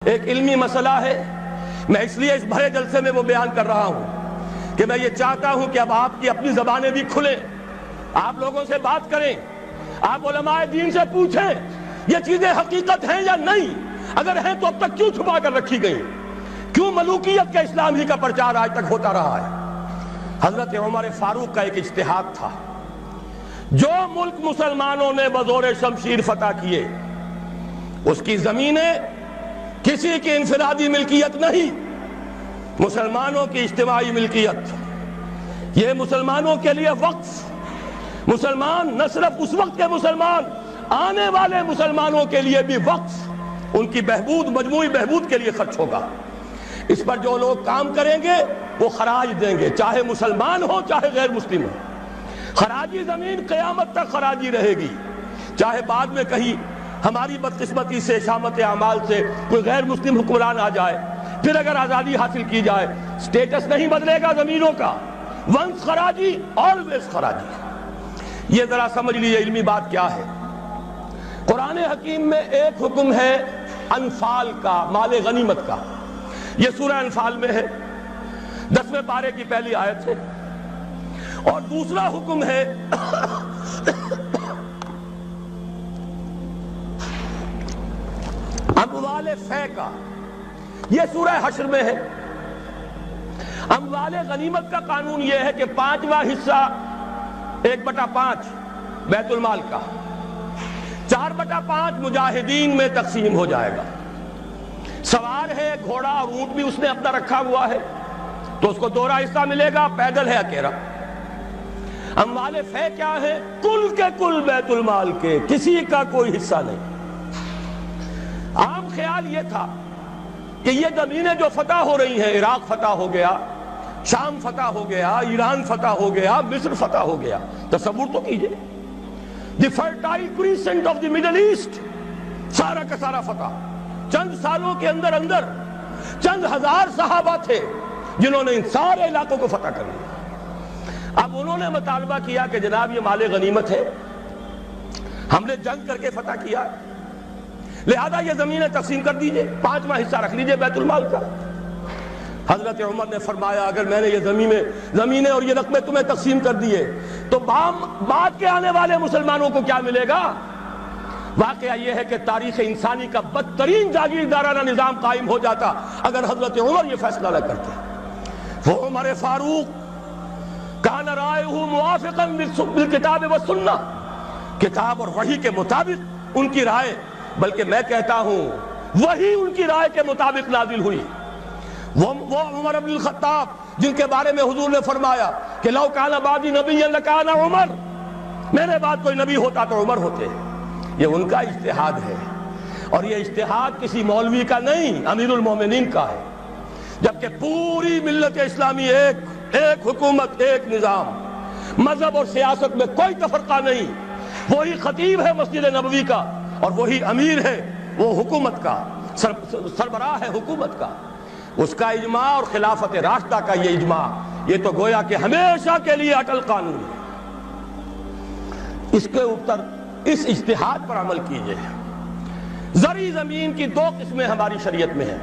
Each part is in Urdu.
ایک علمی مسئلہ ہے، میں اس لیے اس بھرے جلسے میں وہ بیان کر رہا ہوں کہ میں یہ چاہتا ہوں کہ اب آپ کی اپنی زبانیں بھی کھلیں، آپ لوگوں سے بات کریں، آپ علماء دین سے پوچھیں یہ چیزیں حقیقت ہیں یا نہیں، اگر ہیں تو اب تک کیوں چھپا کر رکھی گئی، کیوں ملوکیت کے اسلام ہی کا پرچار آج تک ہوتا رہا ہے۔ حضرت عمر فاروق کا ایک اجتہاد تھا، جو ملک مسلمانوں نے بزور شمشیر فتح کیے اس کی زمینیں کسی کی انفرادی ملکیت نہیں، مسلمانوں کی اجتماعی ملکیت، یہ مسلمانوں کے لیے وقف، مسلمان نہ صرف اس وقت کے مسلمان، آنے والے مسلمانوں کے لیے بھی وقف، ان کی بہبود، مجموعی بہبود کے لیے خرچ ہوگا۔ اس پر جو لوگ کام کریں گے وہ خراج دیں گے، چاہے مسلمان ہو چاہے غیر مسلم ہو۔ خراجی زمین قیامت تک خراجی رہے گی، چاہے بعد میں کہیں ہماری بدقسمتی سے، شامت اعمال سے کوئی غیر مسلم حکمران آ جائے، پھر اگر آزادی حاصل کی جائے، سٹیٹس نہیں بدلے گا زمینوں کا، ونس خراجی، آلویز خراجی۔ یہ ذرا سمجھ لیجیے علمی بات کیا ہے۔ قرآن حکیم میں ایک حکم ہے انفال کا، مال غنیمت کا، یہ سورہ انفال میں ہے، 10ویں پارے کی پہلی آیت ہے، اور دوسرا حکم ہے اموال فے کا، یہ سورہ حشر میں ہے۔ اموال غنیمت کا قانون یہ ہے کہ 5واں حصہ 1/5 بیت المال کا، 4/5 مجاہدین میں تقسیم ہو جائے گا۔ سوار ہے گھوڑا اور اونٹ بھی اس نے اپنا رکھا ہوا ہے تو اس کو دوہرا حصہ ملے گا، پیدل ہے اکیلا۔ اموال فے کیا ہے؟ کل کے کل بیت المال کے، کسی کا کوئی حصہ نہیں۔ عام خیال یہ تھا کہ یہ زمینیں جو فتح ہو رہی ہیں، عراق فتح ہو گیا، شام فتح ہو گیا، ایران فتح ہو گیا، مصر فتح ہو گیا، تصور تو کیجئے، the fertile crescent of the middle east, سارا کا سارا فتح۔ چند سالوں کے اندر اندر چند ہزار صحابہ تھے جنہوں نے ان سارے علاقوں کو فتح کر لیا۔ اب انہوں نے مطالبہ کیا کہ جناب یہ مال غنیمت ہے، ہم نے جنگ کر کے فتح کیا، لہذا یہ زمینیں تقسیم کر دیجئے، 5واں حصہ رکھ لیجئے بیت المال کا۔ حضرت عمر نے فرمایا اگر میں نے یہ زمینیں اور یہ رقمیں تمہیں تقسیم کر دیے تو بعد کے آنے والے مسلمانوں کو کیا ملے گا؟ واقعہ یہ ہے کہ تاریخ انسانی کا بدترین جاگیردارانہ نظام قائم ہو جاتا اگر حضرت عمر یہ فیصلہ نہ کرتے۔ وہ عمر فاروق کان رائہ موافقا بالکتاب والسنہ، کتاب اور وحی کے مطابق ان کی رائے، بلکہ میں کہتا ہوں وہی ان کی رائے کے مطابق نازل ہوئی۔ وہ عمر بن الخطاب جن کے بارے میں حضور نے فرمایا کہ لو کان بعدی نبی لکان عمر، میرے بعد کوئی نبی ہوتا تو عمر ہوتے، یہ ان کا اجتہاد ہے، اور یہ اجتہاد کسی مولوی کا نہیں، امیر المومنین کا ہے۔ جبکہ پوری ملت اسلامی ایک حکومت، ایک نظام، مذہب اور سیاست میں کوئی تفرقہ نہیں، وہی خطیب ہے مسجد نبوی کا اور وہی امیر ہے وہ حکومت کا، سربراہ ہے حکومت کا، اس کا اجماع اور خلافت راشدہ کا یہ اجماع، یہ تو گویا کہ ہمیشہ کے لیے اٹل قانون ہے۔ اس کے اوپر اس اجتہاد پر عمل کیجئے۔ زرعی زمین کی 2 قسمیں ہماری شریعت میں ہیں۔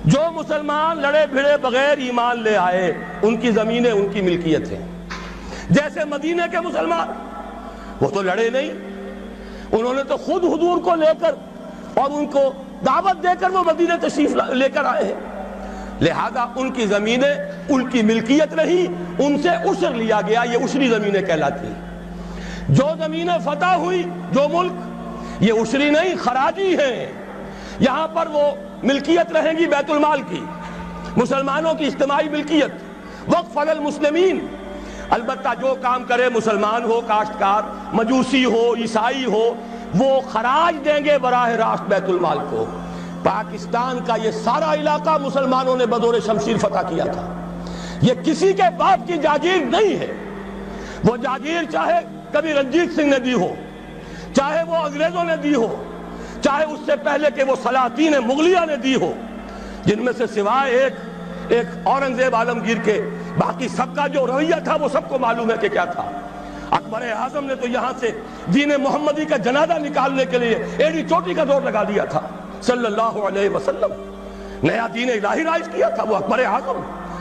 جو مسلمان لڑے بھڑے بغیر ایمان لے آئے ان کی زمینیں ان کی ملکیت ہیں، جیسے مدینہ کے مسلمان، وہ تو لڑے نہیں، انہوں نے تو خود حضور کو لے کر اور ان کو دعوت دے کر وہ مدینہ تشریف لے کر آئے ہیں، لہذا ان کی زمینیں ان کی ملکیت نہیں، ان سے عشر لیا گیا، یہ عشری زمینیں کہلاتی ہیں۔ جو زمینیں فتح ہوئی، جو ملک، یہ عشری نہیں، خراجی ہیں، یہاں پر وہ ملکیت رہیں گی بیت المال کی، مسلمانوں کی اجتماعی ملکیت، وقف علی المسلمین۔ البتہ جو کام کرے مسلمان ہو، کاشتکار، مجوسی ہو، عیسائی ہو، وہ خراج دیں گے براہ راست بیت المال کو۔ پاکستان کا یہ سارا علاقہ مسلمانوں نے بزور شمشیر فتح کیا تھا، یہ کسی کے باپ کی جاگیر نہیں ہے۔ وہ جاگیر چاہے کبھی رنجیت سنگھ نے دی ہو، چاہے وہ انگریزوں نے دی ہو، چاہے اس سے پہلے کہ وہ سلاطین مغلیہ نے دی ہو، جن میں سے سوائے ایک اورنگزیب عالمگیر کے باقی سب کا جو رویہ تھا وہ سب کو معلوم ہے کہ کیا تھا۔ اکبر اعظم نے تو یہاں سے دین محمدی کا جنازہ نکالنے کے لیے ایڑی چوٹی کا زور لگا دیا تھا۔ صلی اللہ علیہ وسلم نیا دین الہی رائج کیا تھا، وہ اکبر اعظم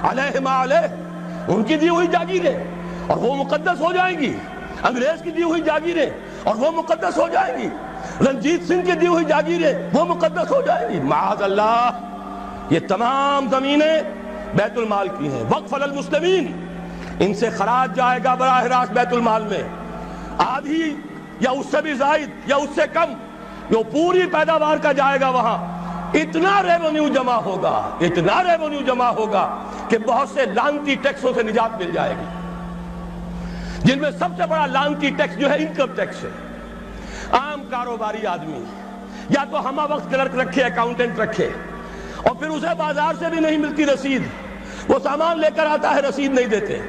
علیہ ما علیہ، ان کی دی ہوئی جاگیریں اور وہ مقدس ہو جائیں گی، انگریز کی دی ہوئی جاگیریں اور وہ مقدس ہو جائیں گی، رنجیت سنگھ کی دی ہوئی جاگیریں وہ مقدس ہو جائیں گی، معاذ اللہ۔ یہ تمام زمینیں بیت المال کی ہیں، وقف للمسلمین، ان سے خراج جائے گا براہ راست بیت المال میں، آدھی یا اس سے بھی زائد یا اس سے کم جو پوری پیداوار کا جائے گا وہاں، اتنا ریونیو جمع ہوگا، اتنا ریونیو جمع ہوگا کہ بہت سے لعنتی ٹیکسوں سے نجات مل جائے گی، جن میں سب سے بڑا لعنتی ٹیکس جو ہے انکم ٹیکس ہے۔ عام کاروباری آدمی یا تو ہمہ وقت کلرک رکھے، اکاؤنٹنٹ رکھے، اور پھر اسے بازار سے بھی نہیں ملتی رسید، وہ سامان لے کر آتا ہے رسید نہیں دیتے،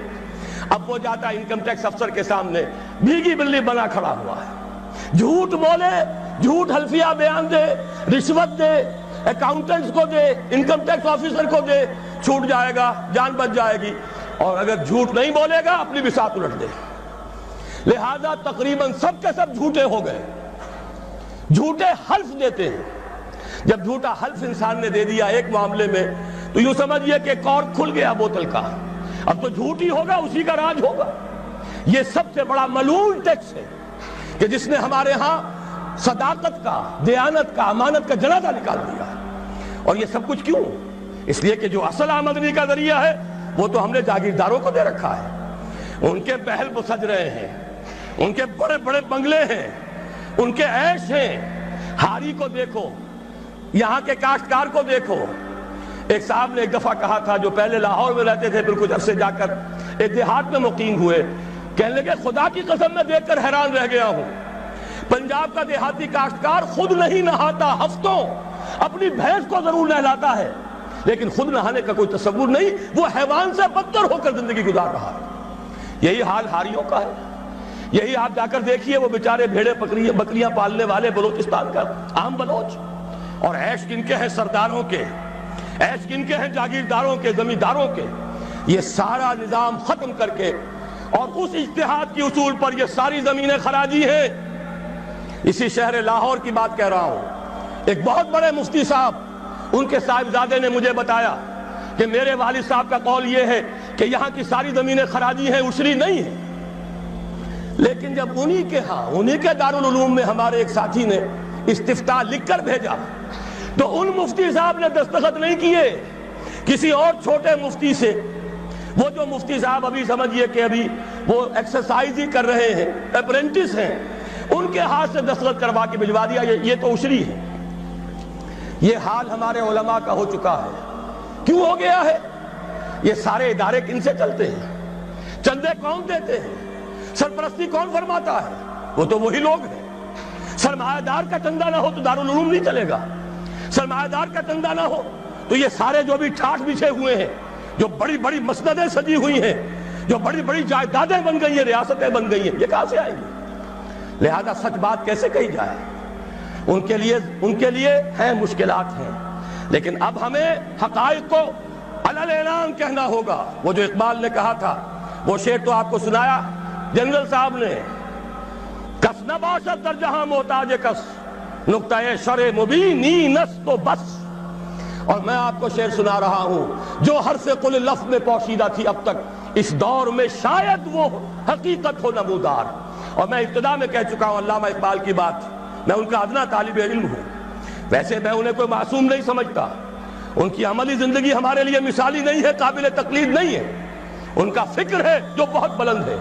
اب وہ جاتا ہے انکم ٹیکس افسر کے سامنے بھیگی بلی بنا کھڑا ہوا ہے، جھوٹ بولے، جھوٹ حلفیہ بیان دے، رشوت دے، اکاؤنٹنٹس کو دے، انکم ٹیکس آفیسر کو دے، چھوٹ جائے گا، جان بچ جائے گی، اور اگر جھوٹ نہیں بولے گا اپنی بساط الٹ دے۔ لہذا تقریباً سب کے سب جھوٹے ہو گئے، جھوٹے حلف دیتے ہیں۔ جب جھوٹا حلف انسان نے دے دیا ایک معاملے میں تو یوں سمجھئے کہ کارک کھل گیا بوتل کا، اب تو جھوٹ ہی ہوگا، اسی کا راج ہوگا۔ یہ سب سے بڑا ملعون ٹیکس ہے کہ جس نے ہمارے ہاں صداقت کا، دیانت کا، امانت کا جنازہ نکال دیا۔ اور یہ سب کچھ کیوں؟ اس لیے کہ جو اصل آمدنی کا ذریعہ ہے وہ تو ہم نے جاگیرداروں کو دے رکھا ہے، ان کے محل وہ سج رہے ہیں، ان کے بڑے بڑے بنگلے ہیں، ان کے عیش ہیں۔ ہاری کو دیکھو، یہاں کے کاشتکار کو دیکھو۔ ایک صاحب نے ایک دفعہ کہا تھا، جو پہلے لاہور میں رہتے تھے، پھر کچھ عرصے جا کر ایک دیہات میں مقیم ہوئے، کہنے لگے خدا کی قسم میں دیکھ کر حیران رہ گیا ہوں، پنجاب کا دیہاتی کاشتکار خود نہیں نہاتا، ہفتوں اپنی بھینس کو ضرور نہلاتا ہے، لیکن خود نہانے کا کوئی تصور نہیں، وہ حیوان سے بدتر ہو کر زندگی گزار رہا ہے۔ یہی حال ہاریوں کا ہے۔ یہی آپ جا کر دیکھیے، وہ بیچارے بھیڑے بکریاں پالنے والے بلوچستان کا عام بلوچ، اور عیش کن کے ہیں سرداروں کے، عیش کن کے ہیں جاگیرداروں کے، زمینداروں کے۔ یہ سارا نظام ختم کر کے اور اس اجتہاد کی اصول پر یہ ساری زمینیں خراجی ہیں۔ اسی شہر لاہور کی بات کہہ رہا ہوں، ایک بہت بڑے مفتی صاحب، ان کے صاحبزادے نے مجھے بتایا کہ میرے والد صاحب کا قول یہ ہے کہ یہاں کی ساری زمینیں خراجی ہیں، عشری نہیں ہے۔ لیکن جب انہی کے دارالعلوم میں ہمارے ایک ساتھی نے استفتاء لکھ کر بھیجا تو ان مفتی صاحب نے دستخط نہیں کیے، کسی اور چھوٹے مفتی سے، وہ جو مفتی صاحب ابھی سمجھئے کہ ابھی وہ ایکسرسائز ہی کر رہے ہیں، اپرینٹس ہیں، ان کے ہاتھ سے دستخط کروا کے بھجوا دیا، یہ تو عشری ہے۔ یہ حال ہمارے علماء کا ہو چکا ہے۔ کیوں ہو گیا ہے؟ یہ سارے ادارے کن سے چلتے ہیں؟ چندے کون دیتے ہیں؟ سرپرستی کون فرماتا ہے؟ وہ تو وہی لوگ ہیں۔ سرمایہ دار کا چندہ نہ ہو تو دارالعلوم نہیں چلے گا، سرمایہ دار کا چندہ نہ ہو تو یہ سارے جو بھی ٹھاٹھ بچھے ہوئے ہیں، جو بڑی بڑی مسندیں سجی ہوئی ہیں، جو بڑی بڑی جائیدادیں بن گئی ہیں، ریاستیں بن گئی ہیں، یہ کہاں سے آئیں گی؟ لہذا سچ بات کیسے کہی جائے؟ ان کے لیے ہیں مشکلات ہیں، لیکن اب ہمیں حقائق کو علل اعلان کہنا ہوگا۔ وہ جو اقبال نے کہا تھا، وہ شعر تو آپ کو سنایا جنرل صاحب نے، کس نہ باشد در جہاں محتاج کس، نقطہ شرع مبینی نس تو بس۔ اور میں آپ کو شعر سنا رہا ہوں جو حرف قل لفظ میں پوشیدہ تھی اب تک، اس دور میں شاید وہ حقیقت ہو نمودار۔ اور میں ابتدا میں کہہ چکا ہوں علامہ اقبال کی بات، میں ان کا ادنا طالب علم ہوں، ویسے میں انہیں کوئی معصوم نہیں سمجھتا، ان کی عملی زندگی ہمارے لیے مثالی نہیں ہے، قابل تقلید نہیں ہے، ان کا فکر ہے جو بہت بلند ہے۔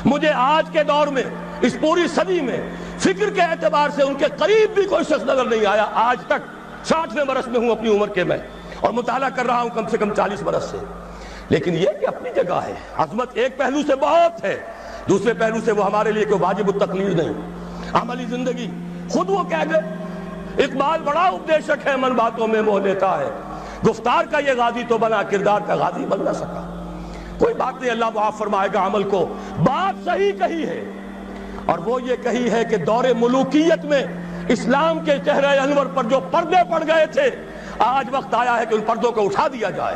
مجھے آج کے دور میں، اس پوری صدی میں، فکر کے اعتبار سے ان کے قریب بھی کوئی شخص نظر نہیں آیا آج تک۔ 60ویں برس میں ہوں اپنی عمر کے میں، اور مطالعہ کر رہا ہوں کم سے کم 40 برس سے۔ لیکن یہ کہ اپنی جگہ ہے، عظمت ایک پہلو سے بہت ہے، دوسرے پہلو سے وہ ہمارے لیے کوئی واجب التقلید نہیں۔ عملی زندگی خود وہ کہہ گئے، اقبال بڑا اپدیشک ہے، من باتوں میں موہ لیتا ہے، گفتار کا یہ غازی تو بنا، کردار کا غازی بن نہ سکا۔ کوئی بات نہیں، اللہ معاف فرمائے گا عمل کو۔ بات صحیح کہی ہے، اور وہ یہ کہی ہے کہ دور ملوکیت میں اسلام کے چہرہ انور پر جو پردے پڑ گئے تھے، آج وقت آیا ہے کہ ان پردوں کو اٹھا دیا جائے،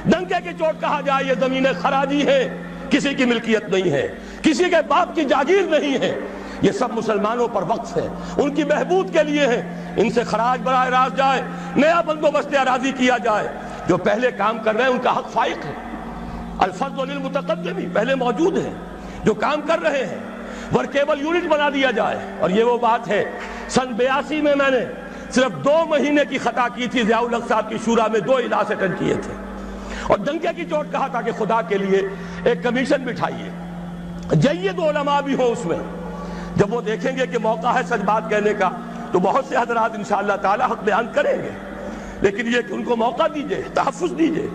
ڈنکے کی چوٹ کہا جائے یہ زمینیں خراجی ہیں، کسی کی ملکیت نہیں ہے، کسی کے باپ کی جاگیر نہیں ہے، یہ سب مسلمانوں پر وقف ہے، ان کی بہبود کے لیے ہیں۔ ان سے خراج براہ راست جائے، نیا بندوبست اراضی کیا جائے۔ جو پہلے کام کر رہے ہیں ان کا حق فائق ہے، الفضل للمتقدم پہلے موجود ہیں جو کام کر رہے ہیں، ورکیبل یونٹ بنا دیا جائے۔ اور یہ وہ بات ہے، سن 82 میں میں نے صرف 2 مہینے کی خطا کی تھی، ضیاء الحق صاحب کی شورا میں 2 اجلاس اٹینڈ کیے تھے، اور ڈنکے کی چوٹ کہا تھا کہ خدا کے لیے ایک کمیشن بٹھائیے، جید علماء بھی ہوں اس میں۔ جب وہ دیکھیں گے کہ موقع ہے سچ بات کہنے کا تو بہت سے حضرات انشاءاللہ تعالی حق بیان کریں گے، لیکن یہ کہ ان کو موقع دیجئے، تحفظ دیجئے،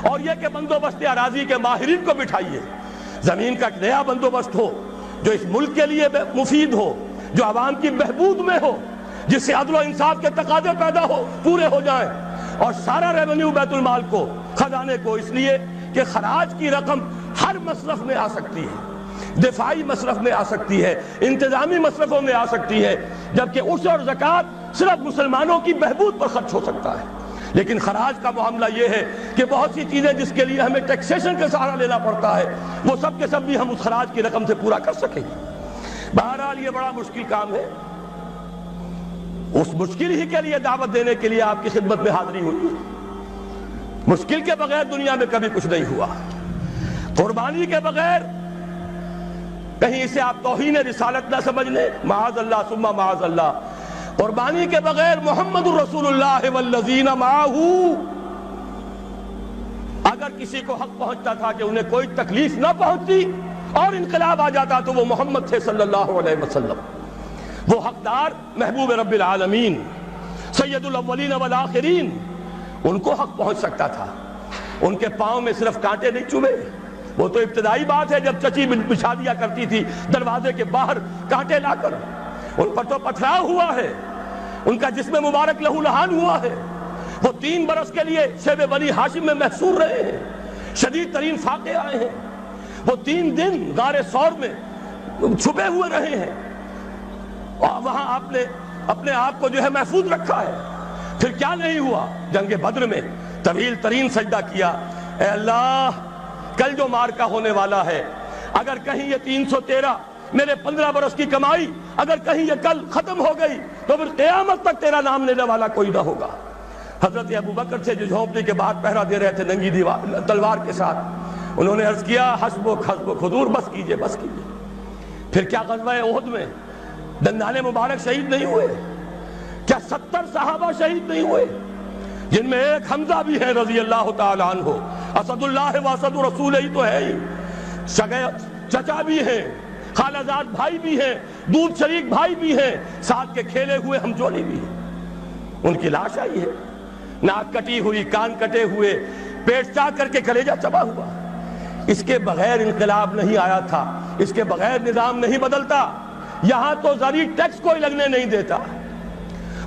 اور یہ کہ بندوبست اراضی کے ماہرین کو بٹھائیے، زمین کا نیا بندوبست ہو جو اس ملک کے لیے مفید ہو، جو عوام کی بہبود میں ہو، جس سے عدل و انصاف کے تقاضے پیدا ہو، پورے ہو جائیں، اور سارا ریونیو بیت المال کو، خزانے کو، اس لیے کہ خراج کی رقم ہر مصرف میں آ سکتی ہے، دفاعی مصرف میں آ سکتی ہے، انتظامی مصرفوں میں آ سکتی ہے، جبکہ عشر اور زکوٰۃ صرف مسلمانوں کی بہبود پر خرچ ہو سکتا ہے۔ لیکن خراج کا معاملہ یہ ہے کہ بہت سی چیزیں جس کے لیے ہمیں ٹیکسیشن کا سہارا لینا پڑتا ہے، وہ سب کے سب بھی ہم اس خراج کی رقم سے پورا کر سکیں گے۔ بہرحال یہ بڑا مشکل کام ہے، اس مشکل ہی کے لیے دعوت دینے کے لیے آپ کی خدمت میں حاضری ہوئی۔ مشکل کے بغیر دنیا میں کبھی کچھ نہیں ہوا، قربانی کے بغیر کہیں اسے آپ توہین رسالت نہ سمجھ لیں، معاذ اللہ ثم معاذ اللہ، قربانی کے بغیر محمد الرسول اللہ والذین معہ، اگر کسی کو حق پہنچتا تھا کہ انہیں کوئی تکلیف نہ پہنچتی اور انقلاب آ جاتا تو وہ محمد تھے صلی اللہ علیہ وسلم، وہ حقدار محبوب رب العالمین سید الاولین والآخرین، ان کو حق پہنچ سکتا تھا۔ ان کے پاؤں میں صرف کانٹے نہیں چوبے، وہ تو ابتدائی بات ہے جب چچی بچھا دیا کرتی تھی دروازے کے باہر کانٹے لا کر، ان پر تو پتھراؤ ہوا ہے، ان کا جسم مبارک لہو لہان ہوا ہے، وہ 3 برس کے لیے شیب بنی ہاشم میں محصور رہے ہیں، شدید ترین فاقے آئے ہیں، وہ 3 دن غار ثور میں چھپے ہوئے رہے ہیں، اور وہاں آپ نے اپنے آپ کو جو ہے محفوظ رکھا ہے۔ پھر کیا نہیں ہوا؟ جنگ بدر میں طویل ترین سجدہ کیا، اے اللہ کل جو مارکا ہونے والا ہے، اگر کہیں یہ 313 میرے 15 برس کی کمائی اگر کہیں یہ کل ختم ہو گئی تو پھر قیامت تک تیرا نام لینے والا کوئی نہ ہوگا۔ حضرت ابوبکر سے جو جھونپڑی کے بعد پہرا دے رہے تھے ننگی تلوار کے ساتھ، انہوں نے عرض کیا حسبک حسبک حضور بس کیجئے بس کیجئے۔ پھر کیا غزوہ احد میں دندان مبارک شہید نہیں ہوئے؟ کیا 70 صحابہ شہید نہیں ہوئے؟ جن میں ایک حمزہ بھی ہے رضی اللہ تعالیٰ عنہ، اسد اللہ و اسد رسول ہی تو ہے ہی، چچا بھی ہیں، خالہ زاد بھائی بھی ہیں، دودھ شریک بھائی بھی ہیں، ساتھ کے کھیلے ہوئے ہم جولی بھی ہیں۔ ان کی لاش آئی ہے، ناک کٹی ہوئی، کان کٹے ہوئے، پیٹ چاک کر کے کلیجہ چبا ہوا۔ اس کے بغیر انقلاب نہیں آیا تھا، اس کے بغیر نظام نہیں بدلتا۔ یہاں تو زرعی ٹیکس کوئی لگنے نہیں دیتا،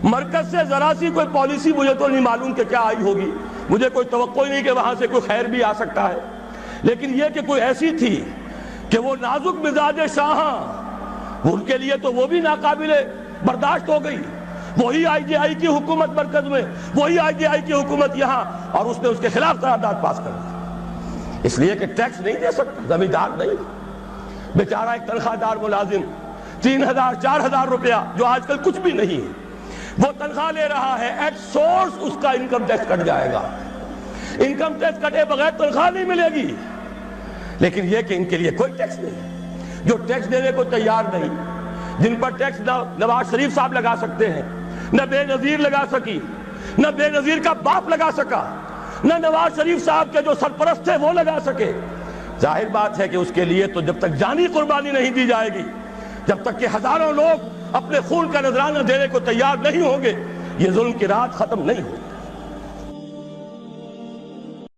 مرکز سے ذرا سی کوئی پالیسی مجھے تو نہیں معلوم کہ کیا آئی ہوگی، مجھے کوئی توقع ہی نہیں کہ وہاں سے کوئی خیر بھی آ سکتا ہے، لیکن یہ کہ کوئی ایسی تھی کہ وہ نازک مزاج شاہاں، ان کے لیے تو وہ بھی ناقابل برداشت ہو گئی۔ وہی آئی جے آئی کی حکومت مرکز میں، وہی آئی جے آئی کی حکومت یہاں، اور اس نے اس کے خلاف قرارداد پاس کر دی، اس لیے کہ ٹیکس نہیں دے سکتا، زمیندار نہیں، بیچارہ ایک تنخواہ دار ملازم 3000 4000 روپیہ جو آج کل کچھ بھی نہیں ہے وہ تنخواہ لے رہا ہے، ایٹ سورس اس کا انکم ٹیکس کٹ جائے گا، انکم ٹیکس کٹے بغیر تنخواہ نہیں ملے گی۔ لیکن یہ کہ ان کے لیے کوئی ٹیکس نہیں، جو ٹیکس دینے کو تیار نہیں، جن پر ٹیکس نواز شریف صاحب لگا سکتے ہیں، نہ بے نظیر لگا سکی، نہ بے نظیر کا باپ لگا سکا، نہ نواز شریف صاحب کے جو سرپرست تھے وہ لگا سکے۔ ظاہر بات ہے کہ اس کے لیے تو جب تک جانی قربانی نہیں دی جائے گی، جب تک کہ ہزاروں لوگ اپنے خون کا نذرانہ دینے کو تیار نہیں ہوں گے، یہ ظلم کی رات ختم نہیں ہوگی۔